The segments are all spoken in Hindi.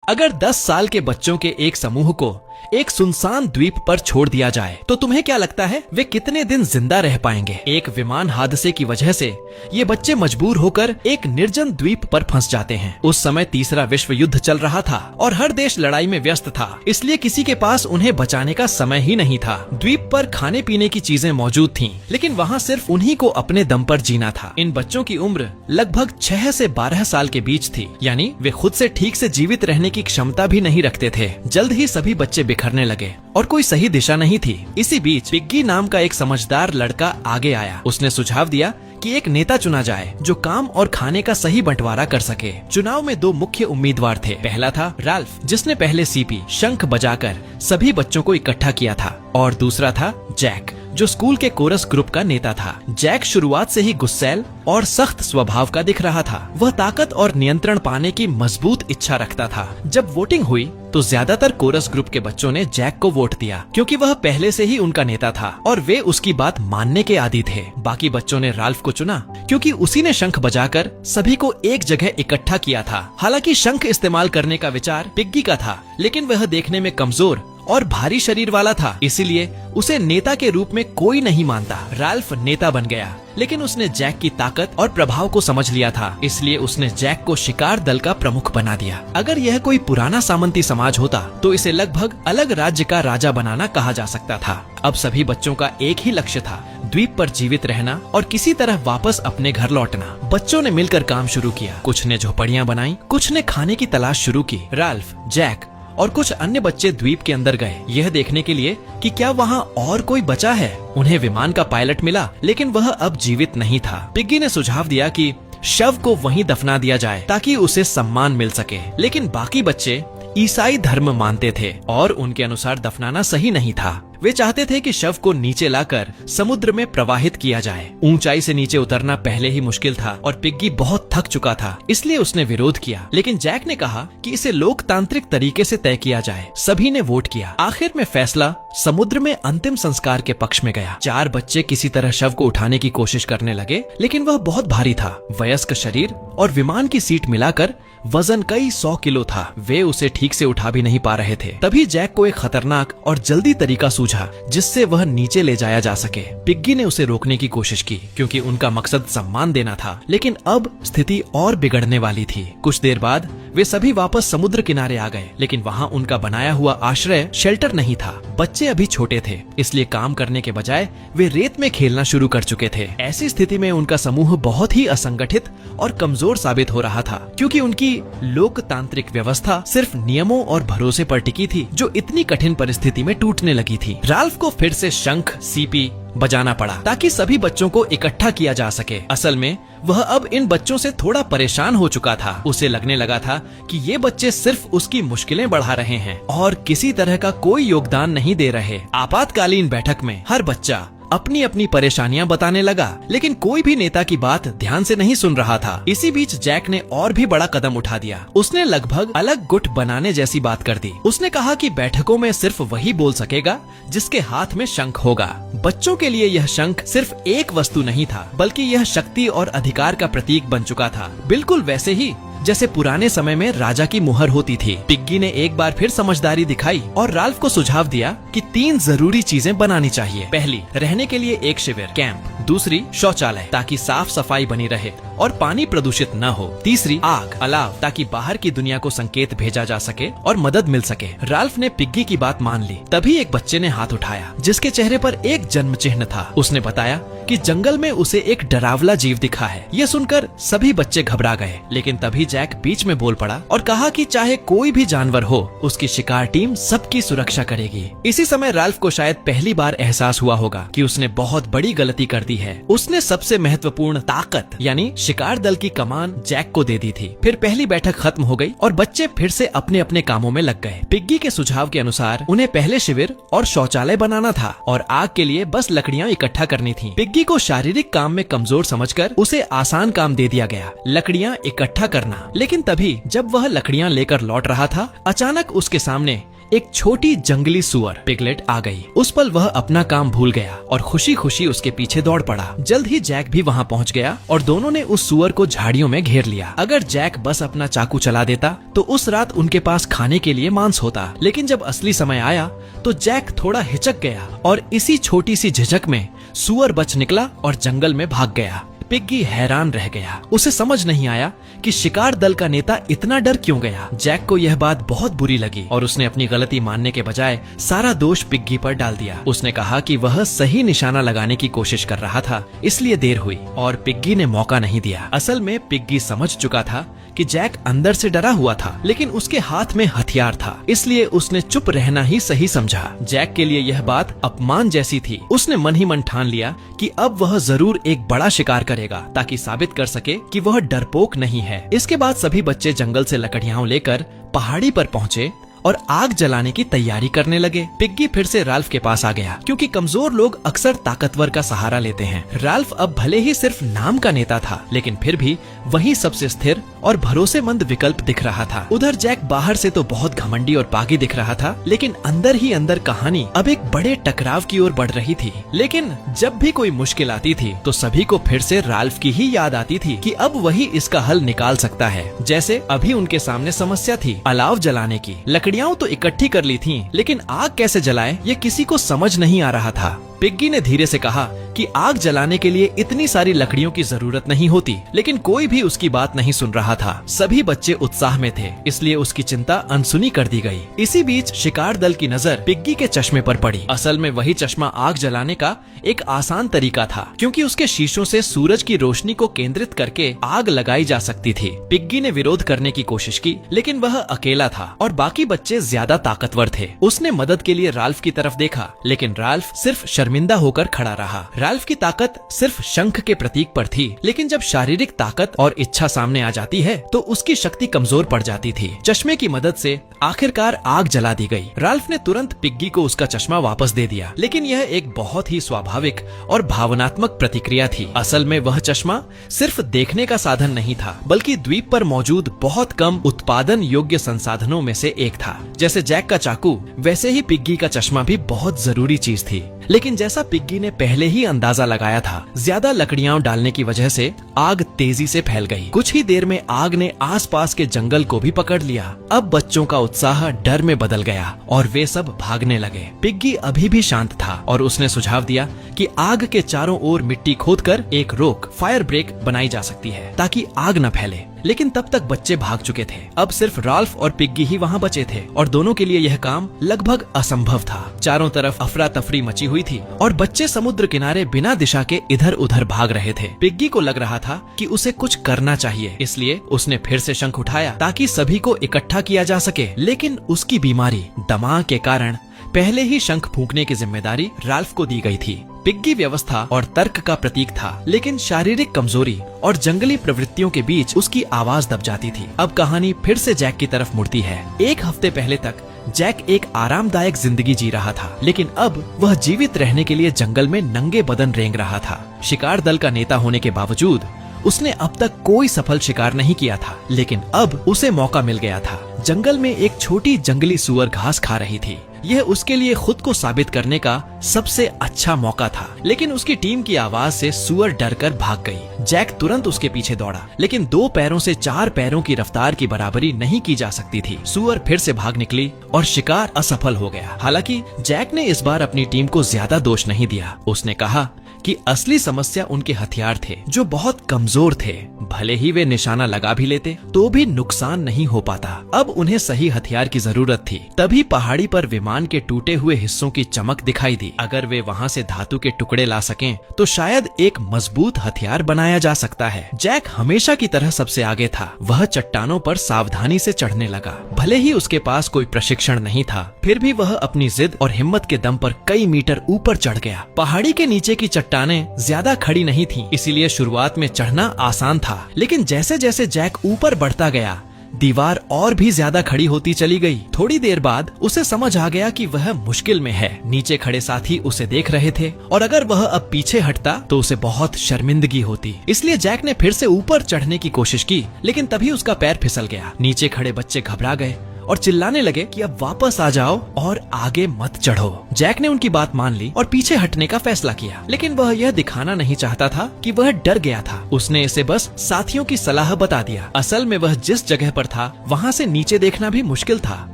अगर 10 साल के बच्चों के एक समूह को एक सुनसान द्वीप पर छोड़ दिया जाए तो तुम्हें क्या लगता है वे कितने दिन जिंदा रह पाएंगे? एक विमान हादसे की वजह से ये बच्चे मजबूर होकर एक निर्जन द्वीप पर फंस जाते हैं। उस समय तीसरा विश्व युद्ध चल रहा था और हर देश लड़ाई में व्यस्त था, इसलिए किसी के पास उन्हें बचाने का समय ही नहीं था। द्वीप पर खाने पीने की चीजें मौजूद थीं, लेकिन वहाँ सिर्फ उन्हीं को अपने दम पर जीना था। इन बच्चों की उम्र लगभग 6 से 12 साल के बीच थी, यानी वे खुद से ठीक से जीवित रहने की क्षमता भी नहीं रखते थे। जल्द ही सभी बच्चे बिखरने लगे और कोई सही दिशा नहीं थी। इसी बीच पिग्गी नाम का एक समझदार लड़का आगे आया। उसने सुझाव दिया कि एक नेता चुना जाए जो काम और खाने का सही बंटवारा कर सके। चुनाव में 2 मुख्य उम्मीदवार थे। पहला था राल्फ, जिसने पहले सीपी शंख बजाकर सभी बच्चों को इकट्ठा किया था, और दूसरा था जैक, जो स्कूल के कोरस ग्रुप का नेता था। जैक शुरुआत से ही गुस्सैल और सख्त स्वभाव का दिख रहा था। वह ताकत और नियंत्रण पाने की मजबूत इच्छा रखता था। जब वोटिंग हुई तो ज्यादातर कोरस ग्रुप के बच्चों ने जैक को वोट दिया, क्योंकि वह पहले से ही उनका नेता था और वे उसकी बात मानने के आदी थे। बाकी बच्चों ने राल्फ को चुना, क्योंकि उसी ने शंख बजाकर सभी को एक जगह इकट्ठा किया था। हालांकि शंख इस्तेमाल करने का विचार पिग्गी का था, लेकिन वह देखने में कमजोर और भारी शरीर वाला था, इसीलिए उसे नेता के रूप में कोई नहीं मानता। राल्फ नेता बन गया, लेकिन उसने जैक की ताकत और प्रभाव को समझ लिया था, इसलिए उसने जैक को शिकार दल का प्रमुख बना दिया। अगर यह कोई पुराना सामंती समाज होता तो इसे लगभग अलग राज्य का राजा बनाना कहा जा सकता था। अब सभी बच्चों का एक ही लक्ष्य था, द्वीप पर जीवित रहना और किसी तरह वापस अपने घर लौटना। बच्चों ने मिलकर काम शुरू किया। कुछ ने झोपड़ियां बनाई, कुछ ने खाने की तलाश शुरू की। राल्फ, जैक और कुछ अन्य बच्चे द्वीप के अंदर गए, यह देखने के लिए कि क्या वहाँ और कोई बचा है। उन्हें विमान का पायलट मिला, लेकिन वह अब जीवित नहीं था। पिग्गी ने सुझाव दिया कि शव को वहीं दफना दिया जाए ताकि उसे सम्मान मिल सके, लेकिन बाकी बच्चे ईसाई धर्म मानते थे और उनके अनुसार दफनाना सही नहीं था। वे चाहते थे कि शव को नीचे लाकर समुद्र में प्रवाहित किया जाए। ऊंचाई से नीचे उतरना पहले ही मुश्किल था और पिग्गी बहुत थक चुका था, इसलिए उसने विरोध किया। लेकिन जैक ने कहा कि इसे लोकतांत्रिक तरीके से तय किया जाए। सभी ने वोट किया। आखिर में फैसला समुद्र में अंतिम संस्कार के पक्ष में गया। 4 बच्चे किसी तरह शव को उठाने की कोशिश करने लगे, लेकिन वह बहुत भारी था। वयस्क शरीर और विमान की सीट मिलाकर वजन कई 100 किलो था। वे उसे ठीक से उठा भी नहीं पा रहे थे। तभी जैक को एक खतरनाक और जल्दी तरीका सूझा जिससे वह नीचे ले जाया जा सके। पिग्गी ने उसे रोकने की कोशिश की, क्योंकि उनका मकसद सम्मान देना था, लेकिन अब स्थिति और बिगड़ने वाली थी। कुछ देर बाद वे सभी वापस समुद्र किनारे आ गए, लेकिन वहाँ उनका बनाया हुआ आश्रय शेल्टर नहीं था। बच्चे अभी छोटे थे, इसलिए काम करने के बजाय वे रेत में खेलना शुरू कर चुके थे। ऐसी स्थिति में उनका समूह बहुत ही असंगठित और कमजोर साबित हो रहा था, क्योंकि उनकी लोकतांत्रिक व्यवस्था सिर्फ नियमों और भरोसे पर टिकी थी, जो इतनी कठिन परिस्थिति में टूटने लगी थी। राल्फ को फिर से शंख सीपी बजाना पड़ा ताकि सभी बच्चों को इकट्ठा किया जा सके। असल में वह अब इन बच्चों से थोड़ा परेशान हो चुका था। उसे लगने लगा था कि ये बच्चे सिर्फ उसकी मुश्किलें बढ़ा रहे हैं और किसी तरह का कोई योगदान नहीं दे रहे। आपातकालीन बैठक में हर बच्चा अपनी अपनी परेशानियां बताने लगा, लेकिन कोई भी नेता की बात ध्यान से नहीं सुन रहा था। इसी बीच जैक ने और भी बड़ा कदम उठा दिया। उसने लगभग अलग गुट बनाने जैसी बात कर दी। उसने कहा कि बैठकों में सिर्फ वही बोल सकेगा जिसके हाथ में शंख होगा। बच्चों के लिए यह शंख सिर्फ एक वस्तु नहीं था, बल्कि यह शक्ति और अधिकार का प्रतीक बन चुका था, बिल्कुल वैसे ही जैसे पुराने समय में राजा की मुहर होती थी। पिग्गी ने एक बार फिर समझदारी दिखाई और राल्फ को सुझाव दिया कि 3 जरूरी चीजें बनानी चाहिए। पहली, रहने के लिए एक शिविर कैंप। दूसरी, शौचालय ताकि साफ सफाई बनी रहे और पानी प्रदूषित न हो। तीसरी, आग अलाव ताकि बाहर की दुनिया को संकेत भेजा जा सके और मदद मिल सके। राल्फ ने पिग्गी की बात मान ली। तभी एक बच्चे ने हाथ उठाया, जिसके चेहरे पर एक जन्म चिन्ह था। उसने बताया कि जंगल में उसे एक डरावना जीव दिखा है। यह सुनकर सभी बच्चे घबरा गए, लेकिन तभी जैक बीच में बोल पड़ा और कहा कि चाहे कोई भी जानवर हो, उसकी शिकार टीम सबकी सुरक्षा करेगी। इसी समय राल्फ को शायद पहली बार एहसास हुआ होगा कि उसने बहुत बड़ी गलती कर दी है। उसने सबसे महत्वपूर्ण ताकत यानी शिकार दल की कमान जैक को दे दी थी। फिर पहली बैठक खत्म हो गई और बच्चे फिर से अपने अपने कामों में लग गए। पिग्गी के सुझाव के अनुसार उन्हें पहले शिविर और शौचालय बनाना था और आग के लिए बस लकड़ियां इकट्ठा करनी थी। पिग्गी को शारीरिक काम में कमजोर समझकर उसे आसान काम दे दिया गया, लकड़ियां इकट्ठा करना। लेकिन तभी जब वह लकड़ियां लेकर लौट रहा था, अचानक उसके सामने एक छोटी जंगली सुअर पिगलेट आ गई। उस पल वह अपना काम भूल गया और खुशी खुशी उसके पीछे दौड़ पड़ा। जल्द ही जैक भी वहाँ पहुँच गया और दोनों ने उस सुअर को झाड़ियों में घेर लिया। अगर जैक बस अपना चाकू चला देता तो उस रात उनके पास खाने के लिए मांस होता, लेकिन जब असली समय आया तो जैक थोड़ा हिचक गया और इसी छोटी सी झिझक में सुअर बच निकला और जंगल में भाग गया। पिग्गी हैरान रह गया। उसे समझ नहीं आया कि शिकार दल का नेता इतना डर क्यों गया। जैक को यह बात बहुत बुरी लगी और उसने अपनी गलती मानने के बजाय सारा दोष पिग्गी पर डाल दिया। उसने कहा कि वह सही निशाना लगाने की कोशिश कर रहा था, इसलिए देर हुई और पिग्गी ने मौका नहीं दिया। असल में पिग्गी समझ चुका था कि जैक अंदर से डरा हुआ था, लेकिन उसके हाथ में हथियार था, इसलिए उसने चुप रहना ही सही समझा। जैक के लिए यह बात अपमान जैसी थी। उसने मन ही मन ठान लिया कि अब वह जरूर एक बड़ा शिकार करेगा ताकि साबित कर सके कि वह डरपोक नहीं है। इसके बाद सभी बच्चे जंगल से लकड़ियां लेकर पहाड़ी पर पहुँचे और आग जलाने की तैयारी करने लगे। पिग्गी फिर से राल्फ के पास आ गया, क्योंकि कमजोर लोग अक्सर ताकतवर का सहारा लेते हैं। राल्फ अब भले ही सिर्फ नाम का नेता था, लेकिन फिर भी वही सबसे स्थिर और भरोसेमंद विकल्प दिख रहा था। उधर जैक बाहर से तो बहुत घमंडी और बागी दिख रहा था, लेकिन अंदर ही अंदर कहानी अब एक बड़े टकराव की ओर बढ़ रही थी। लेकिन जब भी कोई मुश्किल आती थी तो सभी को फिर से राल्फ की ही याद आती थी कि अब वही इसका हल निकाल सकता है। जैसे अभी उनके सामने समस्या थी अलाव जलाने की। लकड़ियां तो इकट्ठी कर ली थीं, लेकिन आग कैसे जलाएं ये किसी को समझ नहीं आ रहा था। पिग्गी ने धीरे से कहा कि आग जलाने के लिए इतनी सारी लकड़ियों की जरूरत नहीं होती, लेकिन कोई भी उसकी बात नहीं सुन रहा था। सभी बच्चे उत्साह में थे, इसलिए उसकी चिंता अनसुनी कर दी गई। इसी बीच शिकार दल की नजर पिग्गी के चश्मे पर पड़ी। असल में वही चश्मा आग जलाने का एक आसान तरीका था, क्योंकि उसके शीशों से सूरज की रोशनी को केंद्रित करके आग लगाई जा सकती थी। पिग्गी ने विरोध करने की कोशिश की, लेकिन वह अकेला था और बाकी बच्चे ज्यादा ताकतवर थे। उसने मदद के लिए राल्फ की तरफ देखा, लेकिन राल्फ सिर्फ शर्मिंदा होकर खड़ा रहा। राल्फ की ताकत सिर्फ शंख के प्रतीक पर थी, लेकिन जब शारीरिक ताकत और इच्छा सामने आ जाती है तो उसकी शक्ति कमजोर पड़ जाती थी। चश्मे की मदद से आखिरकार आग जला दी गई। राल्फ ने तुरंत पिग्गी को उसका चश्मा वापस दे दिया, लेकिन यह एक बहुत ही स्वाभाविक और भावनात्मक प्रतिक्रिया थी। असल में वह चश्मा सिर्फ देखने का साधन नहीं था, बल्कि द्वीप पर मौजूद बहुत कम उत्पादन योग्य संसाधनों में से एक था। जैसे जैक का चाकू, वैसे ही पिग्गी का चश्मा भी बहुत जरूरी चीज थी। लेकिन जैसा पिग्गी ने पहले ही अंदाजा लगाया था, ज्यादा लकड़ियां डालने की वजह से आग तेजी से फैल गई। कुछ ही देर में आग ने आसपास के जंगल को भी पकड़ लिया। अब बच्चों का उत्साह डर में बदल गया और वे सब भागने लगे। पिग्गी अभी भी शांत था और उसने सुझाव दिया कि आग के चारों ओर मिट्टी खोदकर एक रोक, फायर ब्रेक बनाई जा सकती है ताकि आग न फैले। लेकिन तब तक बच्चे भाग चुके थे। अब सिर्फ राल्फ और पिग्गी ही वहाँ बचे थे और दोनों के लिए यह काम लगभग असंभव था। चारों तरफ अफरा तफरी मची हुई थी और बच्चे समुद्र किनारे बिना दिशा के इधर उधर भाग रहे थे। पिग्गी को लग रहा था कि उसे कुछ करना चाहिए, इसलिए उसने फिर से शंख उठाया ताकि सभी को इकट्ठा किया जा सके। लेकिन उसकी बीमारी दमा के कारण पहले ही शंख फूंकने की जिम्मेदारी राल्फ को दी गई थी। पिग्गी व्यवस्था और तर्क का प्रतीक था, लेकिन शारीरिक कमजोरी और जंगली प्रवृत्तियों के बीच उसकी आवाज दब जाती थी। अब कहानी फिर से जैक की तरफ मुड़ती है। एक हफ्ते पहले तक जैक एक आरामदायक जिंदगी जी रहा था, लेकिन अब वह जीवित रहने के लिए जंगल में नंगे बदन रेंग रहा था। शिकार दल का नेता होने के बावजूद उसने अब तक कोई सफल शिकार नहीं किया था, लेकिन अब उसे मौका मिल गया था। जंगल में एक छोटी जंगली सुअर घास खा रही थी। यह उसके लिए खुद को साबित करने का सबसे अच्छा मौका था, लेकिन उसकी टीम की आवाज से सुअर डरकर भाग गई। जैक तुरंत उसके पीछे दौड़ा, लेकिन 2 पैरों से 4 पैरों की रफ्तार की बराबरी नहीं की जा सकती थी। सुअर फिर से भाग निकली और शिकार असफल हो गया। हालांकि जैक ने इस बार अपनी टीम को ज्यादा दोष नहीं दिया। उसने कहा कि असली समस्या उनके हथियार थे, जो बहुत कमजोर थे। भले ही वे निशाना लगा भी लेते तो भी नुकसान नहीं हो पाता। अब उन्हें सही हथियार की जरूरत थी। तभी पहाड़ी पर विमान के टूटे हुए हिस्सों की चमक दिखाई दी। अगर वे वहाँ से धातु के टुकड़े ला सकें तो शायद एक मजबूत हथियार बनाया जा सकता है। जैक हमेशा की तरह सबसे आगे था। वह चट्टानों पर सावधानी से चढ़ने लगा। भले ही उसके पास कोई प्रशिक्षण नहीं था, फिर भी वह अपनी जिद और हिम्मत के दम पर कई मीटर ऊपर चढ़ गया। पहाड़ी के नीचे की चट्टानें ज्यादा खड़ी नहीं थीं, इसीलिए शुरुआत में चढ़ना आसान था। लेकिन जैसे जैसे जैक ऊपर बढ़ता गया, दीवार और भी ज्यादा खड़ी होती चली गई। थोड़ी देर बाद उसे समझ आ गया कि वह मुश्किल में है। नीचे खड़े साथी उसे देख रहे थे और अगर वह अब पीछे हटता तो उसे बहुत शर्मिंदगी होती। इसलिए जैक ने फिर से ऊपर चढ़ने की कोशिश की, लेकिन तभी उसका पैर फिसल गया। नीचे खड़े बच्चे घबरा गए और चिल्लाने लगे कि अब वापस आ जाओ और आगे मत चढ़ो। जैक ने उनकी बात मान ली और पीछे हटने का फैसला किया, लेकिन वह यह दिखाना नहीं चाहता था कि वह डर गया था। उसने इसे बस साथियों की सलाह बता दिया। असल में वह जिस जगह पर था वहाँ से नीचे देखना भी मुश्किल था।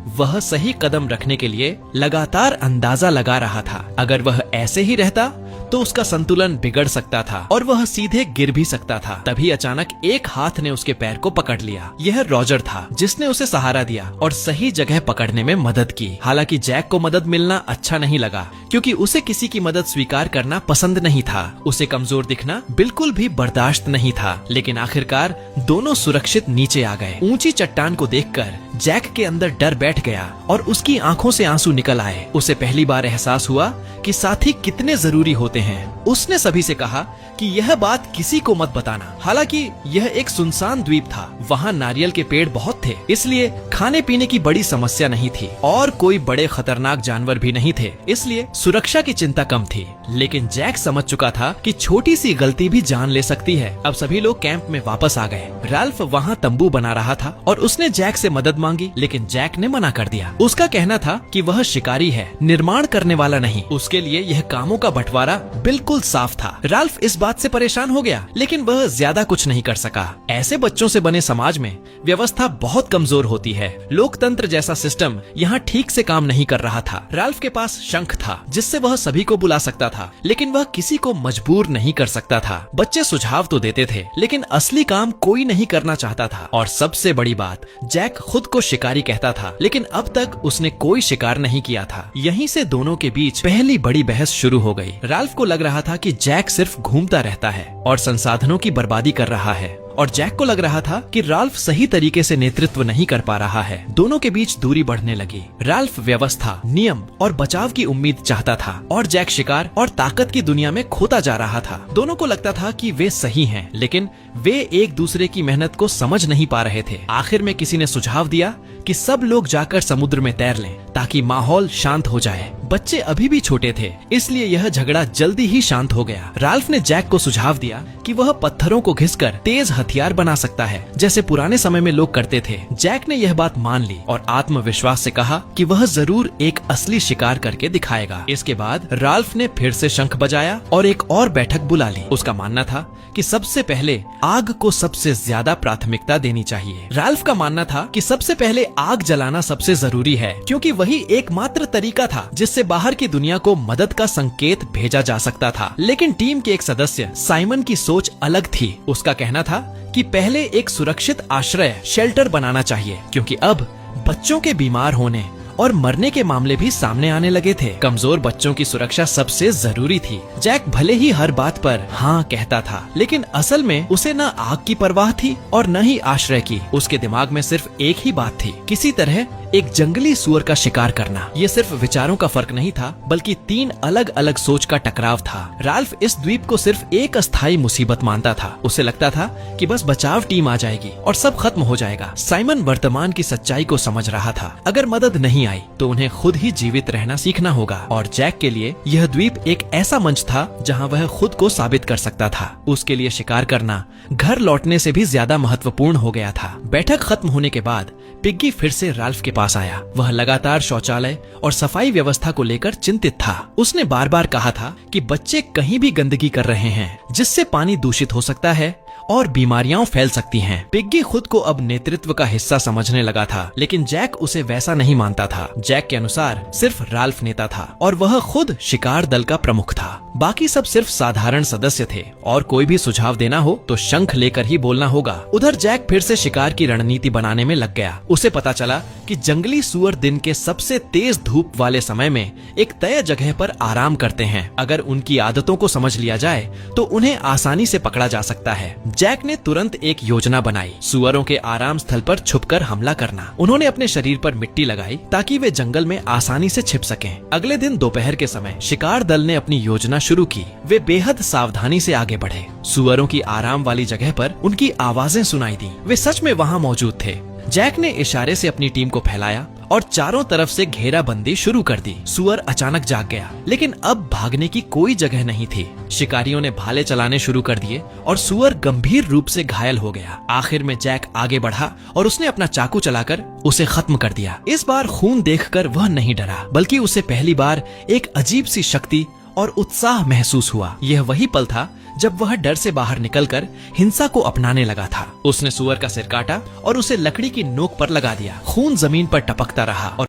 वह सही कदम रखने के लिए लगातार अंदाजा लगा रहा था। अगर वह ऐसे ही रहता तो उसका संतुलन बिगड़ सकता था और वह सीधे गिर भी सकता था। तभी अचानक एक हाथ ने उसके पैर को पकड़ लिया। यह रॉजर था, जिसने उसे सहारा दिया और सही जगह पकड़ने में मदद की। हालांकि जैक को मदद मिलना अच्छा नहीं लगा, क्योंकि उसे किसी की मदद स्वीकार करना पसंद नहीं था। उसे कमजोर दिखना बिल्कुल भी बर्दाश्त नहीं था। लेकिन आखिरकार दोनों सुरक्षित नीचे आ गए। ऊंची चट्टान को देखकर जैक के अंदर डर बैठ गया और उसकी आंखों से आंसू निकल आए। उसे पहली बार एहसास हुआ कि साथी कितने जरूरी होते हैं। उसने सभी से कहा कि यह बात किसी को मत बताना। हालांकि यह एक सुनसान द्वीप था, वहाँ नारियल के पेड़ बहुत थे, इसलिए खाने पीने की बड़ी समस्या नहीं थी और कोई बड़े खतरनाक जानवर भी नहीं थे, इसलिए सुरक्षा की चिंता कम थी। लेकिन जैक समझ चुका था कि छोटी सी गलती भी जान ले सकती है। अब सभी लोग कैंप में वापस आ गए। राल्फ वहाँ तंबू बना रहा था और उसने जैक से मदद मांगी, लेकिन जैक ने मना कर दिया। उसका कहना था कि वह शिकारी है, निर्माण करने वाला नहीं। उसके लिए यह कामों का बंटवारा बिल्कुल साफ था। राल्फ इस बात से परेशान हो गया, लेकिन वह ज्यादा कुछ नहीं कर सका। ऐसे बच्चों से बने समाज में व्यवस्था बहुत कमजोर होती है। लोकतंत्र जैसा सिस्टम यहाँ ठीक से काम नहीं कर रहा था। राल्फ के पास शंख था, जिससे वह सभी को बुला सकता था, लेकिन वह किसी को मजबूर नहीं कर सकता था। बच्चे सुझाव तो देते थे, लेकिन असली काम कोई नहीं करना चाहता था। और सबसे बड़ी बात, जैक खुद को शिकारी कहता था, लेकिन अब तक उसने कोई शिकार नहीं किया था। यहीं से दोनों के बीच पहली बड़ी बहस शुरू हो गई। राल्फ को लग रहा था कि जैक सिर्फ घूमता रहता है और संसाधनों की बर्बादी कर रहा है, और जैक को लग रहा था कि राल्फ सही तरीके से नेतृत्व नहीं कर पा रहा है। दोनों के बीच दूरी बढ़ने लगी। राल्फ व्यवस्था, नियम और बचाव की उम्मीद चाहता था और जैक शिकार और ताकत की दुनिया में खोता जा रहा था। दोनों को लगता था कि वे सही हैं, लेकिन वे एक दूसरे की मेहनत को समझ नहीं पा रहे थे। आखिर में किसी ने सुझाव दिया कि सब लोग जाकर समुद्र में तैर लें ताकि माहौल शांत हो जाए। बच्चे अभी भी छोटे थे, इसलिए यह झगड़ा जल्दी ही शांत हो गया। राल्फ ने जैक को सुझाव दिया कि वह पत्थरों को घिसकर तेज हथियार बना सकता है, जैसे पुराने समय में लोग करते थे। जैक ने यह बात मान ली और आत्मविश्वास से कहा कि वह जरूर एक असली शिकार करके दिखाएगा। इसके बाद राल्फ ने फिर से शंख बजाया और एक और बैठक बुला ली। उसका मानना था कि सबसे पहले आग को सबसे ज्यादा प्राथमिकता देनी चाहिए। राल्फ का मानना था कि सबसे पहले आग जलाना सबसे जरूरी है, क्योंकि वही एकमात्र तरीका था जिससे बाहर की दुनिया को मदद का संकेत भेजा जा सकता था। लेकिन टीम के एक सदस्य साइमन की सोच अलग थी। उसका कहना था कि पहले एक सुरक्षित आश्रय शेल्टर बनाना चाहिए, क्योंकि अब बच्चों के बीमार होने और मरने के मामले भी सामने आने लगे थे। कमजोर बच्चों की सुरक्षा सबसे जरूरी थी। जैक भले ही हर बात पर हाँ कहता था, लेकिन असल में उसे न आग की परवाह थी और न ही आश्रय की। उसके दिमाग में सिर्फ एक ही बात थी, किसी तरह एक जंगली सुअर का शिकार करना। ये सिर्फ विचारों का फर्क नहीं था, बल्कि तीन अलग अलग सोच का टकराव था। राल्फ इस द्वीप को सिर्फ एक अस्थायी मुसीबत मानता था। उसे लगता था कि बस बचाव टीम आ जाएगी और सब खत्म हो जाएगा। साइमन वर्तमान की सच्चाई को समझ रहा था। अगर मदद नहीं आई तो उन्हें खुद ही जीवित रहना सीखना होगा, और जैक के लिए यह द्वीप एक ऐसा मंच था जहाँ वह खुद को साबित कर सकता था। उसके लिए शिकार करना घर लौटने से भी ज्यादा महत्वपूर्ण हो गया था। बैठक खत्म होने के बाद पिग्गी फिर से राल्फ के पास आया। वह लगातार शौचालय और सफाई व्यवस्था को लेकर चिंतित था। उसने बार बार कहा था कि बच्चे कहीं भी गंदगी कर रहे हैं, जिससे पानी दूषित हो सकता है और बीमारियां फैल सकती हैं। पिग्गी खुद को अब नेतृत्व का हिस्सा समझने लगा था, लेकिन जैक उसे वैसा नहीं मानता था। जैक के अनुसार सिर्फ राल्फ नेता था और वह खुद शिकार दल का प्रमुख था। बाकी सब सिर्फ साधारण सदस्य थे और कोई भी सुझाव देना हो तो शंख लेकर ही बोलना होगा। उधर जैक फिर से शिकार की रणनीति बनाने में लग गया। उसे पता चला कि जंगली सुअर दिन के सबसे तेज धूप वाले समय में एक तय जगह पर आराम करते हैं। अगर उनकी आदतों को समझ लिया जाए तो उन्हें आसानी से पकड़ा जा सकता है। जैक ने तुरंत एक योजना बनाई, सुअरों के आराम स्थल पर छुपकर हमला करना। उन्होंने अपने शरीर पर मिट्टी लगाई ताकि वे जंगल में आसानी से छिप सकें। अगले दिन दोपहर के समय शिकार दल ने अपनी योजना शुरू की। वे बेहद सावधानी से आगे बढ़े। सुअरों की आराम वाली जगह पर उनकी आवाजें सुनाई दी। वे सच में वहाँ मौजूद थे। जैक ने इशारे से अपनी टीम को फैलाया और चारों तरफ से घेराबंदी शुरू कर दी। सुअर अचानक जाग गया, लेकिन अब भागने की कोई जगह नहीं थी। शिकारियों ने भाले चलाने शुरू कर दिए और सुअर गंभीर रूप से घायल हो गया। आखिर में जैक आगे बढ़ा और उसने अपना चाकू चलाकर उसे खत्म कर दिया। इस बार खून देखकर वह नहीं डरा, बल्कि उसे पहली बार एक अजीब सी शक्ति और उत्साह महसूस हुआ। यह वही पल था जब वह डर से बाहर निकलकर हिंसा को अपनाने लगा था। उसने सुअर का सिर काटा और उसे लकड़ी की नोक पर लगा दिया। खून जमीन पर टपकता रहा और